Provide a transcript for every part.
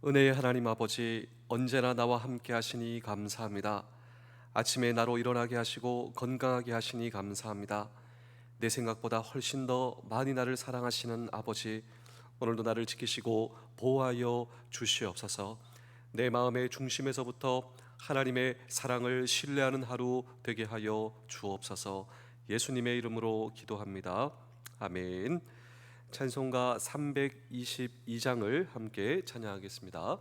은혜의 하나님 아버지, 언제나 나와 함께 하시니 감사합니다. 아침에 나로 일어나게 하시고 건강하게 하시니 감사합니다. 내 생각보다 훨씬 더 많이 나를 사랑하시는 아버지, 오늘도 나를 지키시고 보호하여 주시옵소서. 내 마음의 중심에서부터 하나님의 사랑을 신뢰하는 하루 되게 하여 주옵소서. 예수님의 이름으로 기도합니다. 아멘. 찬송가 322장을 함께 찬양하겠습니다.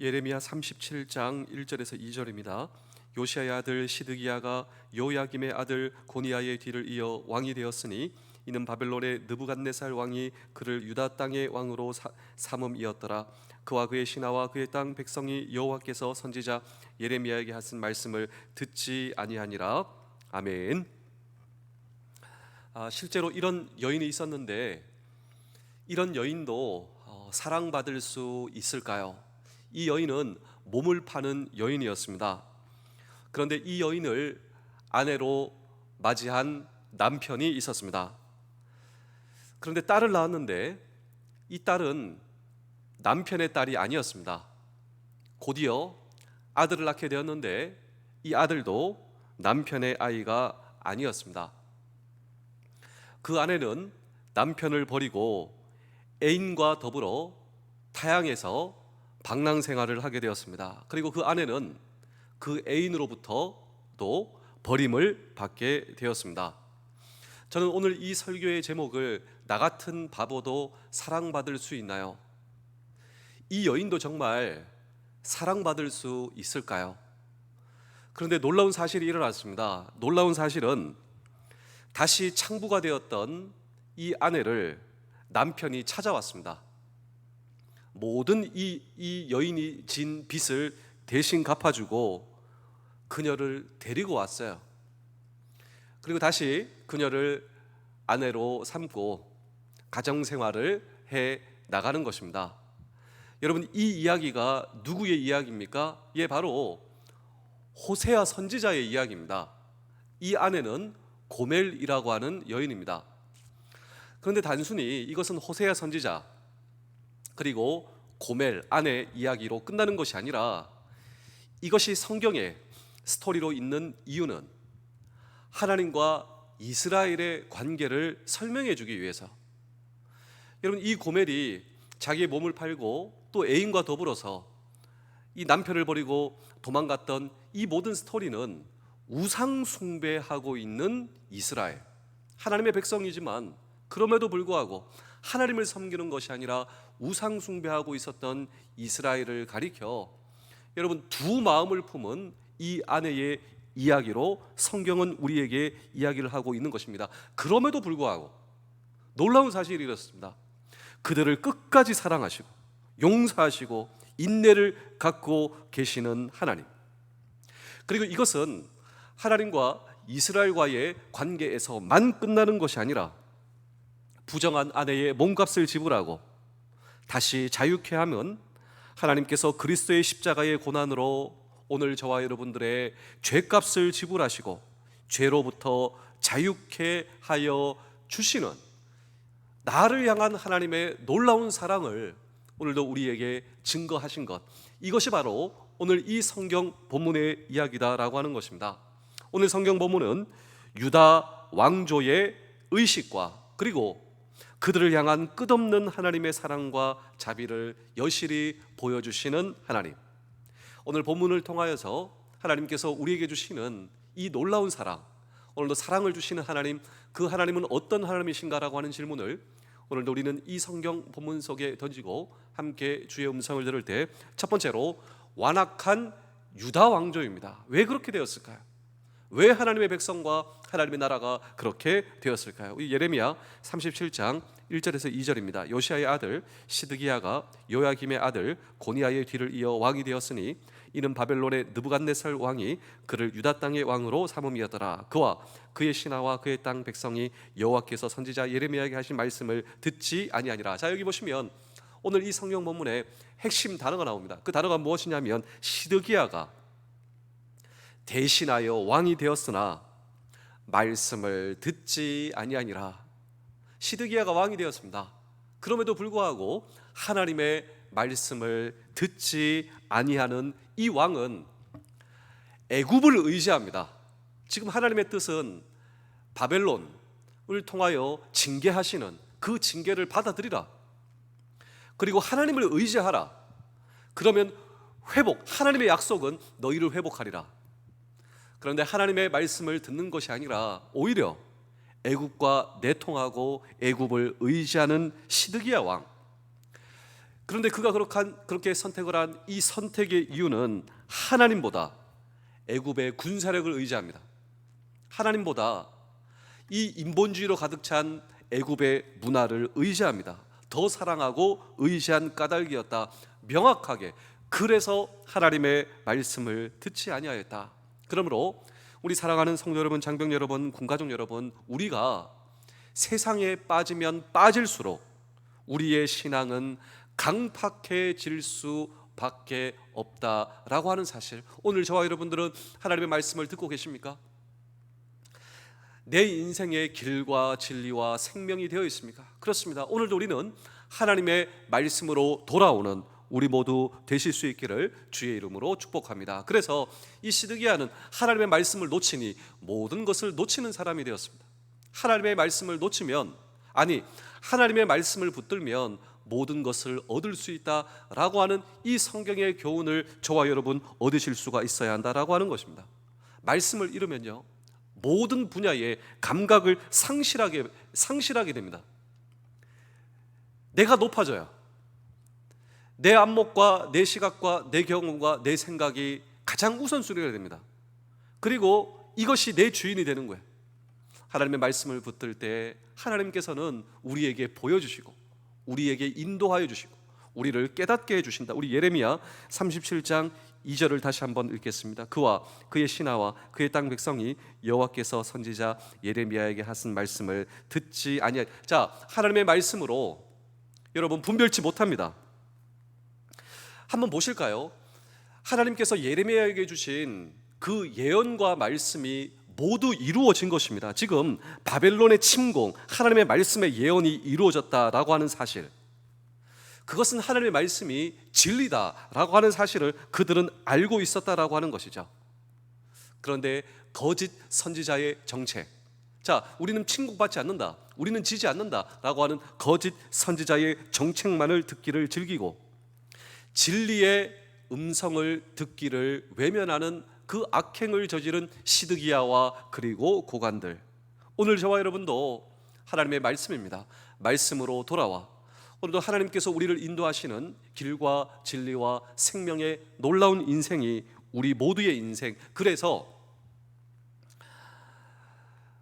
예레미야 37장 1절에서 2절입니다. 요시아의 아들 시드기야가 요야김의 아들 고니아의 뒤를 이어 왕이 되었으니 이는 바벨론의 느부갓네살 왕이 그를 유다 땅의 왕으로 삼음이었더라. 그와 그의 신하와 그의 땅 백성이 여호와께서 선지자 예레미야에게 하신 말씀을 듣지 아니하니라. 아멘. 실제로 이런 여인이 있었는데 이런 여인도 사랑받을 수 있을까요? 이 여인은 몸을 파는 여인이었습니다. 그런데 이 여인을 아내로 맞이한 남편이 있었습니다. 그런데 딸을 낳았는데 이 딸은 남편의 딸이 아니었습니다. 곧이어 아들을 낳게 되었는데 이 아들도 남편의 아이가 아니었습니다. 그 아내는 남편을 버리고 애인과 더불어 타향에서 방랑 생활을 하게 되었습니다. 그리고 그 아내는 그 애인으로부터 또 버림을 받게 되었습니다. 저는 오늘 이 설교의 제목을 나 같은 바보도 사랑받을 수 있나요? 이 여인도 정말 사랑받을 수 있을까요? 그런데 놀라운 사실이 일어났습니다. 놀라운 사실은 다시 창부가 되었던 이 아내를 남편이 찾아왔습니다. 모든 이 여인이 진 빚을 대신 갚아주고 그녀를 데리고 왔어요. 그리고 다시 그녀를 아내로 삼고 가정생활을 해 나가는 것입니다. 여러분, 이 이야기가 누구의 이야기입니까? 예, 바로 호세아 선지자의 이야기입니다. 이 아내는 고멜이라고 하는 여인입니다. 그런데 단순히 이것은 호세아 선지자 그리고 고멜 아내 이야기로 끝나는 것이 아니라 이것이 성경의 스토리로 있는 이유는 하나님과 이스라엘의 관계를 설명해 주기 위해서. 여러분, 이 고멜이 자기의 몸을 팔고 또 애인과 더불어서 이 남편을 버리고 도망갔던 이 모든 스토리는 우상 숭배하고 있는 이스라엘, 하나님의 백성이지만 그럼에도 불구하고 하나님을 섬기는 것이 아니라 우상 숭배하고 있었던 이스라엘을 가리켜 여러분 두 마음을 품은 이 아내의 이야기로 성경은 우리에게 이야기를 하고 있는 것입니다. 그럼에도 불구하고 놀라운 사실이 이렇습니다. 그들을 끝까지 사랑하시고 용서하시고 인내를 갖고 계시는 하나님, 그리고 이것은 하나님과 이스라엘과의 관계에서만 끝나는 것이 아니라 부정한 아내의 몸값을 지불하고 다시 자유케 하면 하나님께서 그리스도의 십자가의 고난으로 오늘 저와 여러분들의 죄값을 지불하시고 죄로부터 자유케 하여 주시는 나를 향한 하나님의 놀라운 사랑을 오늘도 우리에게 증거하신 것, 이것이 바로 오늘 이 성경 본문의 이야기다라고 하는 것입니다. 오늘 성경 본문은 유다 왕조의 의식과 그리고 그들을 향한 끝없는 하나님의 사랑과 자비를 여실히 보여주시는 하나님, 오늘 본문을 통하여서 하나님께서 우리에게 주시는 이 놀라운 사랑, 오늘도 사랑을 주시는 하나님, 그 하나님은 어떤 하나님이신가라고 하는 질문을 오늘도 우리는 이 성경 본문 속에 던지고 함께 주의 음성을 들을 때 첫 번째로 완악한 유다 왕조입니다. 왜 그렇게 되었을까요? 왜 하나님의 백성과 하나님의 나라가 그렇게 되었을까요? 이 예레미야 37장 1절에서 2절입니다. 요시아의 아들 시드기야가 요야김의 아들 고니아의 뒤를 이어 왕이 되었으니 이는 바벨론의 느부갓네살 왕이 그를 유다 땅의 왕으로 삼음이었더라. 그와 그의 신하와 그의 땅 백성이 여호와께서 선지자 예레미야에게 하신 말씀을 듣지 아니하니라. 자, 여기 보시면 오늘 이 성경 본문에 핵심 단어가 나옵니다. 그 단어가 무엇이냐면 시드기야가 대신하여 왕이 되었으나 말씀을 듣지 아니하니라. 시드기야가 왕이 되었습니다. 그럼에도 불구하고 하나님의 말씀을 듣지 아니하는 이 왕은 애굽을 의지합니다. 지금 하나님의 뜻은 바벨론을 통하여 징계하시는 그 징계를 받아들이라. 그리고 하나님을 의지하라. 그러면 회복, 하나님의 약속은 너희를 회복하리라. 그런데 하나님의 말씀을 듣는 것이 아니라 오히려 애굽과 내통하고 애굽을 의지하는 시드기야 왕. 그런데 그가 그렇게 선택을 한 이 선택의 이유는 하나님보다 애굽의 군사력을 의지합니다. 하나님보다 이 인본주의로 가득 찬 애굽의 문화를 의지합니다. 더 사랑하고 의지한 까닭이었다. 명확하게. 그래서 하나님의 말씀을 듣지 아니하였다. 그러므로 우리 사랑하는 성도 여러분, 장병 여러분, 군가족 여러분, 우리가 세상에 빠지면 빠질수록 우리의 신앙은 강팍해질 수밖에 없다라고 하는 사실, 오늘 저와 여러분들은 하나님의 말씀을 듣고 계십니까? 내 인생의 길과 진리와 생명이 되어 있습니까? 그렇습니다. 오늘도 우리는 하나님의 말씀으로 돌아오는 우리 모두 되실 수 있기를 주의 이름으로 축복합니다. 그래서 이 시드기야는 하나님의 말씀을 놓치니 모든 것을 놓치는 사람이 되었습니다. 하나님의 말씀을 놓치면, 아니 하나님의 말씀을 붙들면 모든 것을 얻을 수 있다라고 하는 이 성경의 교훈을 저와 여러분 얻으실 수가 있어야 한다라고 하는 것입니다. 말씀을 잃으면요, 모든 분야의 감각을 상실하게 됩니다. 내가 높아져요. 내 안목과 내 시각과 내 경험과 내 생각이 가장 우선순위가 됩니다. 그리고 이것이 내 주인이 되는 거예요. 하나님의 말씀을 붙들 때 하나님께서는 우리에게 보여주시고 우리에게 인도하여 주시고 우리를 깨닫게 해주신다. 우리 예레미야 37장 2절을 다시 한번 읽겠습니다. 그와 그의 신하와 그의 땅 백성이 여호와께서 선지자 예레미야에게 하신 말씀을 듣지 아니하. 자, 하나님의 말씀으로 여러분 분별치 못합니다. 한번 보실까요? 하나님께서 예레미야에게 주신 그 예언과 말씀이 모두 이루어진 것입니다. 지금 바벨론의 침공, 하나님의 말씀의 예언이 이루어졌다라고 하는 사실, 그것은 하나님의 말씀이 진리다라고 하는 사실을 그들은 알고 있었다라고 하는 것이죠. 그런데 거짓 선지자의 정책, 자, 우리는 침공받지 않는다, 우리는 지지 않는다라고 하는 거짓 선지자의 정책만을 듣기를 즐기고 진리의 음성을 듣기를 외면하는 그 악행을 저지른 시드기야와 그리고 고관들, 오늘 저와 여러분도 하나님의 말씀입니다. 말씀으로 돌아와 오늘도 하나님께서 우리를 인도하시는 길과 진리와 생명의 놀라운 인생이 우리 모두의 인생. 그래서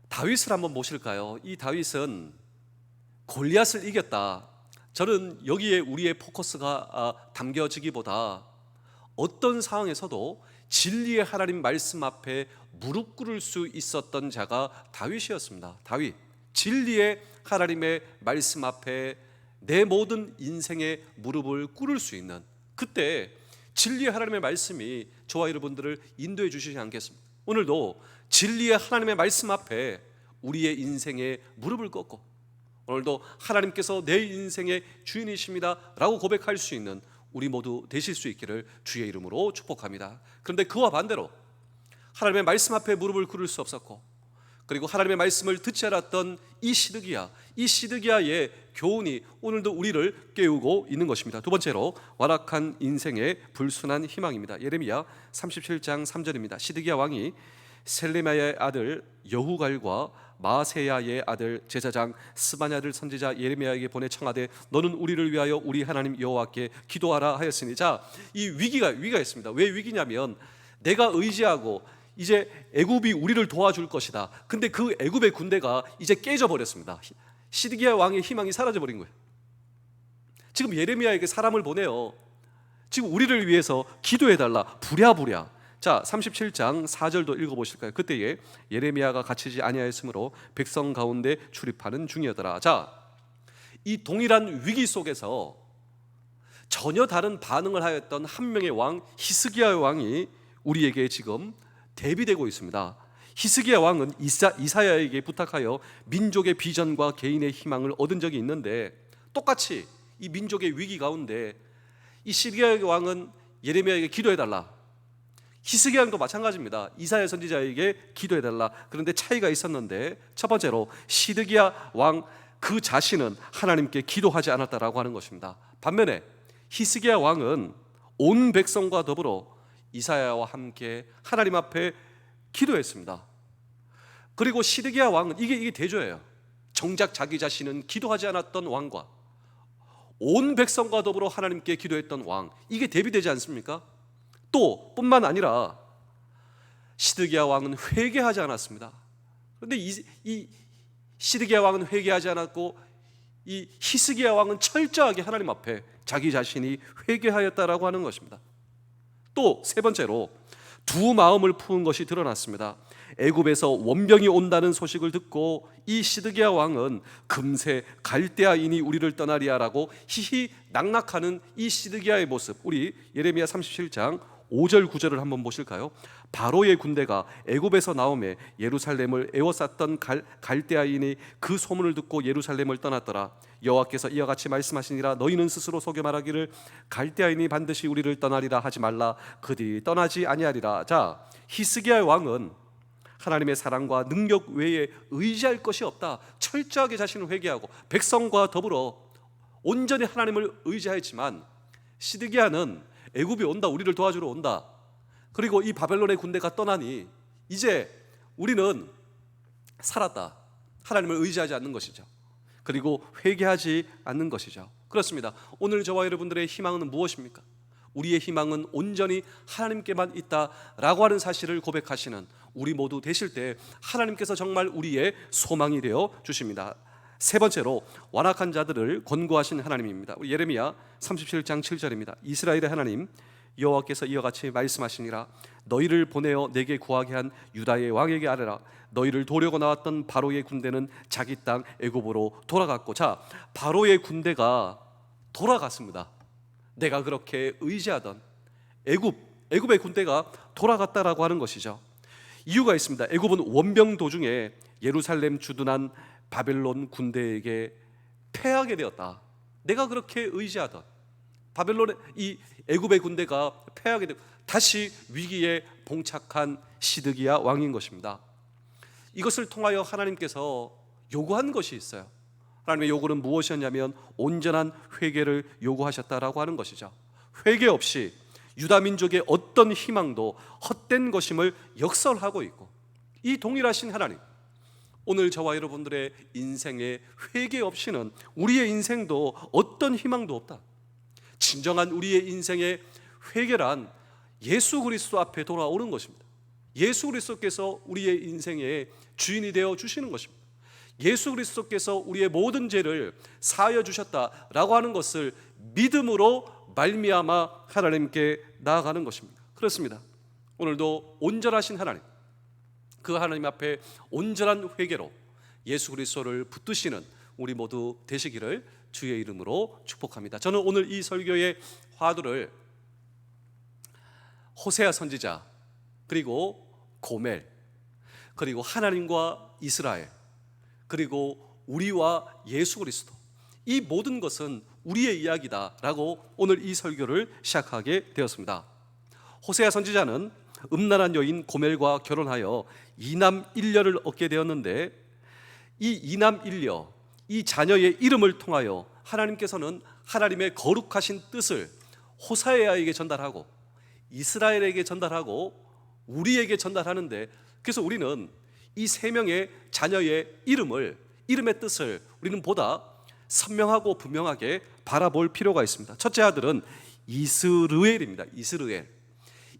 다윗을 한번 보실까요? 이 다윗은 골리앗을 이겼다. 저는 여기에 우리의 포커스가 담겨지기보다 어떤 상황에서도 진리의 하나님 말씀 앞에 무릎 꿇을 수 있었던 자가 다윗이었습니다. 다윗, 진리의 하나님의 말씀 앞에 내 모든 인생의 무릎을 꿇을 수 있는, 그때 진리의 하나님의 말씀이 저와 여러분들을 인도해 주시지 않겠습니까? 오늘도 진리의 하나님의 말씀 앞에 우리의 인생의 무릎을 꿇고 오늘도 하나님께서 내 인생의 주인이십니다 라고 고백할 수 있는 우리 모두 되실 수 있기를 주의 이름으로 축복합니다. 그런데 그와 반대로 하나님의 말씀 앞에 무릎을 꿇을 수 없었고, 그리고 하나님의 말씀을 듣지 않았던 이 시드기야의 교훈이 오늘도 우리를 깨우고 있는 것입니다. 두 번째로 완악한 인생의 불순한 희망입니다. 예레미야 37장 3절입니다. 시드기야 왕이 셀레미야의 아들 여후갈과 마세야의 아들 제사장 스바냐를 선지자 예레미야에게 보내 청하되 너는 우리를 위하여 우리 하나님 여호와께 기도하라 하였으니, 자, 이 위기가 있습니다. 왜 위기냐면 내가 의지하고 이제 애굽이 우리를 도와줄 것이다. 근데 그 애굽의 군대가 이제 깨져 버렸습니다. 시드기야 왕의 희망이 사라져 버린 거예요. 지금 예레미야에게 사람을 보내요. 지금 우리를 위해서 기도해 달라, 부랴부랴. 자, 37장 4절도 읽어보실까요? 그때에 예레미야가 갇히지 아니하였으므로 백성 가운데 출입하는 중이었더라. 자, 이 동일한 위기 속에서 전혀 다른 반응을 하였던 한 명의 왕, 히스기야 왕이 우리에게 지금 대비되고 있습니다. 히스기야 왕은 이사야에게 부탁하여 민족의 비전과 개인의 희망을 얻은 적이 있는데, 똑같이 이 민족의 위기 가운데 이 시드기야 왕은 예레미야에게 기도해달라, 히스기야 왕도 마찬가지입니다. 이사야 선지자에게 기도해달라. 그런데 차이가 있었는데, 첫 번째로 시드기야 왕 그 자신은 하나님께 기도하지 않았다라고 하는 것입니다. 반면에 히스기야 왕은 온 백성과 더불어 이사야와 함께 하나님 앞에 기도했습니다. 그리고 시드기야 왕은 이게 대조예요. 정작 자기 자신은 기도하지 않았던 왕과 온 백성과 더불어 하나님께 기도했던 왕, 이게 대비되지 않습니까? 또 뿐만 아니라 시드기야 왕은 회개하지 않았습니다. 그런데 이 시드기야 왕은 회개하지 않았고 이 히스기야 왕은 철저하게 하나님 앞에 자기 자신이 회개하였다라고 하는 것입니다. 또 세 번째로 두 마음을 품은 것이 드러났습니다. 애굽에서 원병이 온다는 소식을 듣고 이 시드기야 왕은 금세 갈대아인이 우리를 떠나리야라고 히히 낙낙하는 이 시드기야의 모습, 우리 예레미야 37장 5절 9절을 한번 보실까요? 바로의 군대가 애굽에서 나오매 예루살렘을 에워쌌던 갈대아인이 그 소문을 듣고 예루살렘을 떠났더라. 여호와께서 이와 같이 말씀하시니라. 너희는 스스로 속여 말하기를 갈대아인이 반드시 우리를 떠나리라 하지 말라. 그들이 떠나지 아니하리라. 자, 히스기야 왕은 하나님의 사랑과 능력 외에 의지할 것이 없다. 철저하게 자신을 회개하고 백성과 더불어 온전히 하나님을 의지하였지만, 시드기야는 애굽이 온다, 우리를 도와주러 온다, 그리고 이 바벨론의 군대가 떠나니 이제 우리는 살았다, 하나님을 의지하지 않는 것이죠. 그리고 회개하지 않는 것이죠. 그렇습니다. 오늘 저와 여러분들의 희망은 무엇입니까? 우리의 희망은 온전히 하나님께만 있다라고 하는 사실을 고백하시는 우리 모두 되실 때 하나님께서 정말 우리의 소망이 되어 주십니다. 세 번째로 완악한 자들을 권고하신 하나님입니다. 예레미야 37장 7절입니다. 이스라엘의 하나님 여호와께서 이와 같이 말씀하시니라. 너희를 보내어 내게 구하게 한 유다의 왕에게 아뢰라. 너희를 도려고 나왔던 바로의 군대는 자기 땅 애굽으로 돌아갔고. 자, 바로의 군대가 돌아갔습니다. 내가 그렇게 의지하던 애굽의 군대가 돌아갔다라고 하는 것이죠. 이유가 있습니다. 애굽은 원병 도중에 예루살렘 주둔한 바벨론 군대에게 패하게 되었다. 내가 그렇게 의지하던 바벨론의 이 애굽의 군대가 패하게 되고 다시 위기에 봉착한 시드기야 왕인 것입니다. 이것을 통하여 하나님께서 요구한 것이 있어요. 하나님의 요구는 무엇이었냐면 온전한 회개를 요구하셨다라고 하는 것이죠. 회개 없이 유다 민족의 어떤 희망도 헛된 것임을 역설하고 있고, 이 동일하신 하나님, 오늘 저와 여러분들의 인생에 회개 없이는 우리의 인생도 어떤 희망도 없다. 진정한 우리의 인생의 회개란 예수 그리스도 앞에 돌아오는 것입니다. 예수 그리스도께서 우리의 인생의 주인이 되어 주시는 것입니다. 예수 그리스도께서 우리의 모든 죄를 사하여 주셨다라고 하는 것을 믿음으로 말미암아 하나님께 나아가는 것입니다. 그렇습니다. 오늘도 온전하신 하나님, 그 하나님 앞에 온전한 회개로 예수 그리스도를 붙드시는 우리 모두 되시기를 주의 이름으로 축복합니다. 저는 오늘 이 설교의 화두를 호세아 선지자, 그리고 고멜, 그리고 하나님과 이스라엘, 그리고 우리와 예수 그리스도, 이 모든 것은 우리의 이야기다라고 오늘 이 설교를 시작하게 되었습니다. 호세아 선지자는 음란한 여인 고멜과 결혼하여 이남 일녀를 얻게 되었는데, 이 이남 일녀, 이 자녀의 이름을 통하여 하나님께서는 하나님의 거룩하신 뜻을 호세아에게 전달하고 이스라엘에게 전달하고 우리에게 전달하는데, 그래서 우리는 이 세 명의 자녀의 이름의 뜻을 우리는 보다 선명하고 분명하게 바라볼 필요가 있습니다. 첫째 아들은 이스르엘입니다. 이스르엘.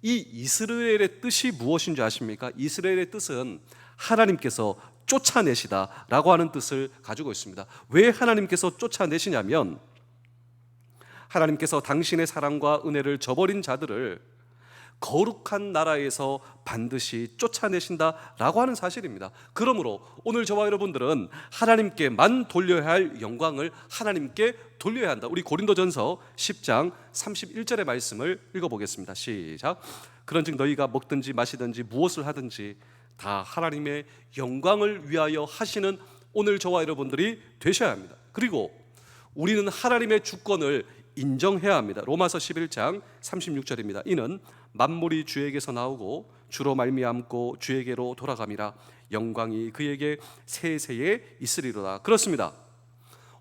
이 이스라엘의 뜻이 무엇인 줄 아십니까? 이스라엘의 뜻은 하나님께서 쫓아내시다라고 하는 뜻을 가지고 있습니다. 왜 하나님께서 쫓아내시냐면, 하나님께서 당신의 사랑과 은혜를 저버린 자들을 거룩한 나라에서 반드시 쫓아내신다라고 하는 사실입니다. 그러므로 오늘 저와 여러분들은 하나님께만 돌려야 할 영광을 하나님께 돌려야 한다. 우리 고린도전서 10장 31절의 말씀을 읽어보겠습니다. 시작. 그런즉 너희가 먹든지 마시든지 무엇을 하든지 다 하나님의 영광을 위하여 하시는 오늘 저와 여러분들이 되셔야 합니다. 그리고 우리는 하나님의 주권을 인정해야 합니다. 로마서 11장 36절입니다. 이는 만물이 주에게서 나오고 주로 말미암고 주에게로 돌아감이라 영광이 그에게 세세에 있으리로다. 그렇습니다.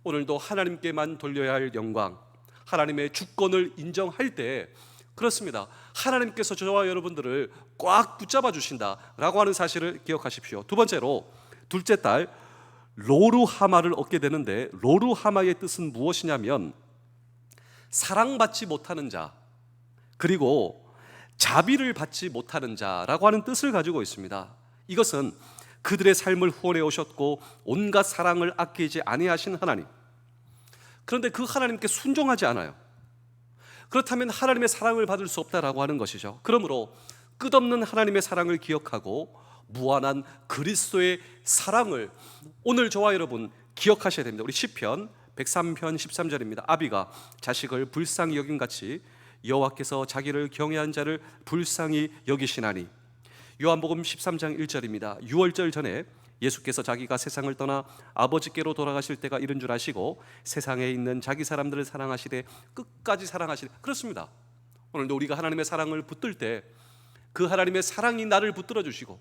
오늘도 하나님께만 돌려야 할 영광, 하나님의 주권을 인정할 때, 그렇습니다, 하나님께서 저와 여러분들을 꽉 붙잡아 주신다라고 하는 사실을 기억하십시오. 두 번째로, 둘째 딸 로루하마를 얻게 되는데, 로루하마의 뜻은 무엇이냐면 사랑받지 못하는 자, 그리고 자비를 받지 못하는 자라고 하는 뜻을 가지고 있습니다. 이것은 그들의 삶을 후원해 오셨고 온갖 사랑을 아끼지 아니하신 하나님, 그런데 그 하나님께 순종하지 않아요. 그렇다면 하나님의 사랑을 받을 수 없다라고 하는 것이죠. 그러므로 끝없는 하나님의 사랑을 기억하고 무한한 그리스도의 사랑을 오늘 저와 여러분 기억하셔야 됩니다. 우리 시편 103편 13절입니다. 아비가 자식을 불쌍히 여김같이 여호와께서 자기를 경외한 자를 불쌍히 여기시나니. 요한복음 13장 1절입니다. 유월절 전에 예수께서 자기가 세상을 떠나 아버지께로 돌아가실 때가 이른 줄 아시고 세상에 있는 자기 사람들을 사랑하시되 끝까지 사랑하시되. 그렇습니다. 오늘도 우리가 하나님의 사랑을 붙들 때 그 하나님의 사랑이 나를 붙들어 주시고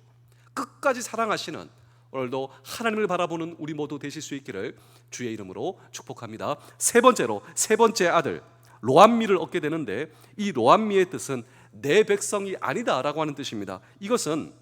끝까지 사랑하시는, 오늘도 하나님을 바라보는 우리 모두 되실 수 있기를 주의 이름으로 축복합니다. 세 번째 아들 로암미를 얻게 되는데, 이 로암미의 뜻은 내 백성이 아니다라고 하는 뜻입니다. 이것은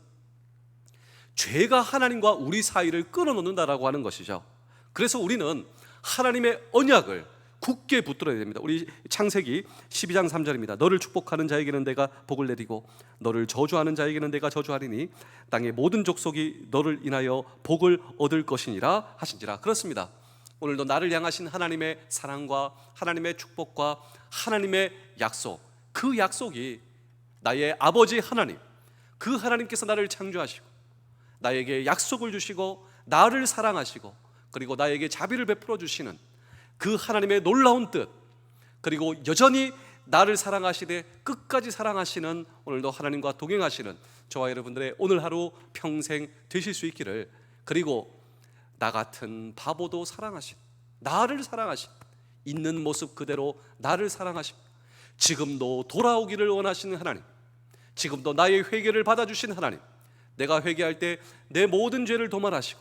죄가 하나님과 우리 사이를 끊어놓는다라고 하는 것이죠. 그래서 우리는 하나님의 언약을 굳게 붙들어야 됩니다. 우리 창세기 12장 3절입니다. 너를 축복하는 자에게는 내가 복을 내리고 너를 저주하는 자에게는 내가 저주하리니 땅의 모든 족속이 너를 인하여 복을 얻을 것이니라 하신지라. 그렇습니다. 오늘도 나를 향하신 하나님의 사랑과 하나님의 축복과 하나님의 약속, 그 약속이 나의 아버지 하나님, 그 하나님께서 나를 창조하시고 나에게 약속을 주시고 나를 사랑하시고 그리고 나에게 자비를 베풀어 주시는 그 하나님의 놀라운 뜻, 그리고 여전히 나를 사랑하시되 끝까지 사랑하시는, 오늘도 하나님과 동행하시는 저와 여러분들의 오늘 하루 평생 되실 수 있기를, 그리고 나 같은 바보도 사랑하신, 나를 사랑하신, 있는 모습 그대로 나를 사랑하신, 지금도 돌아오기를 원하시는 하나님, 지금도 나의 회개를 받아주신 하나님, 내가 회개할 때 내 모든 죄를 도말하시고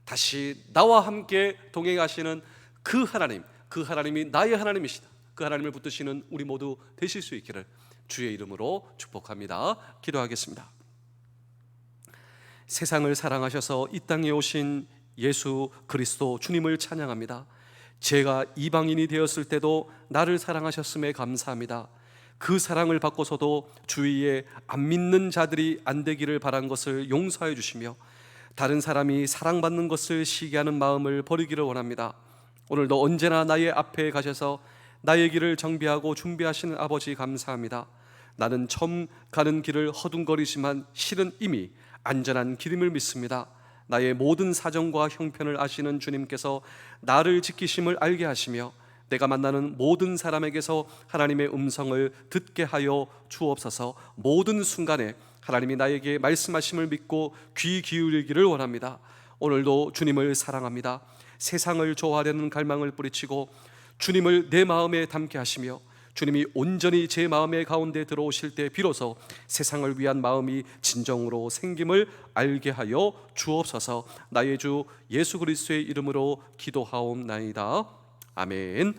다시 나와 함께 동행하시는 그 하나님, 그 하나님이 나의 하나님이시다. 그 하나님을 붙드시는 우리 모두 되실 수 있기를 주의 이름으로 축복합니다. 기도하겠습니다. 세상을 사랑하셔서 이 땅에 오신 예수 그리스도 주님을 찬양합니다. 제가 이방인이 되었을 때도 나를 사랑하셨음에 감사합니다. 그 사랑을 받고서도 주위에 안 믿는 자들이 안 되기를 바란 것을 용서해 주시며 다른 사람이 사랑받는 것을 시기하는 마음을 버리기를 원합니다. 오늘도 언제나 나의 앞에 가셔서 나의 길을 정비하고 준비하시는 아버지 감사합니다. 나는 처음 가는 길을 허둥거리지만 실은 이미 안전한 길임을 믿습니다. 나의 모든 사정과 형편을 아시는 주님께서 나를 지키심을 알게 하시며 내가 만나는 모든 사람에게서 하나님의 음성을 듣게 하여 주옵소서. 모든 순간에 하나님이 나에게 말씀하심을 믿고 귀 기울이기를 원합니다. 오늘도 주님을 사랑합니다. 세상을 좋아하려는 갈망을 뿌리치고 주님을 내 마음에 담게 하시며 주님이 온전히 제 마음의 가운데 들어오실 때 비로소 세상을 위한 마음이 진정으로 생김을 알게 하여 주옵소서. 나의 주 예수 그리스도의 이름으로 기도하옵나이다. 아멘.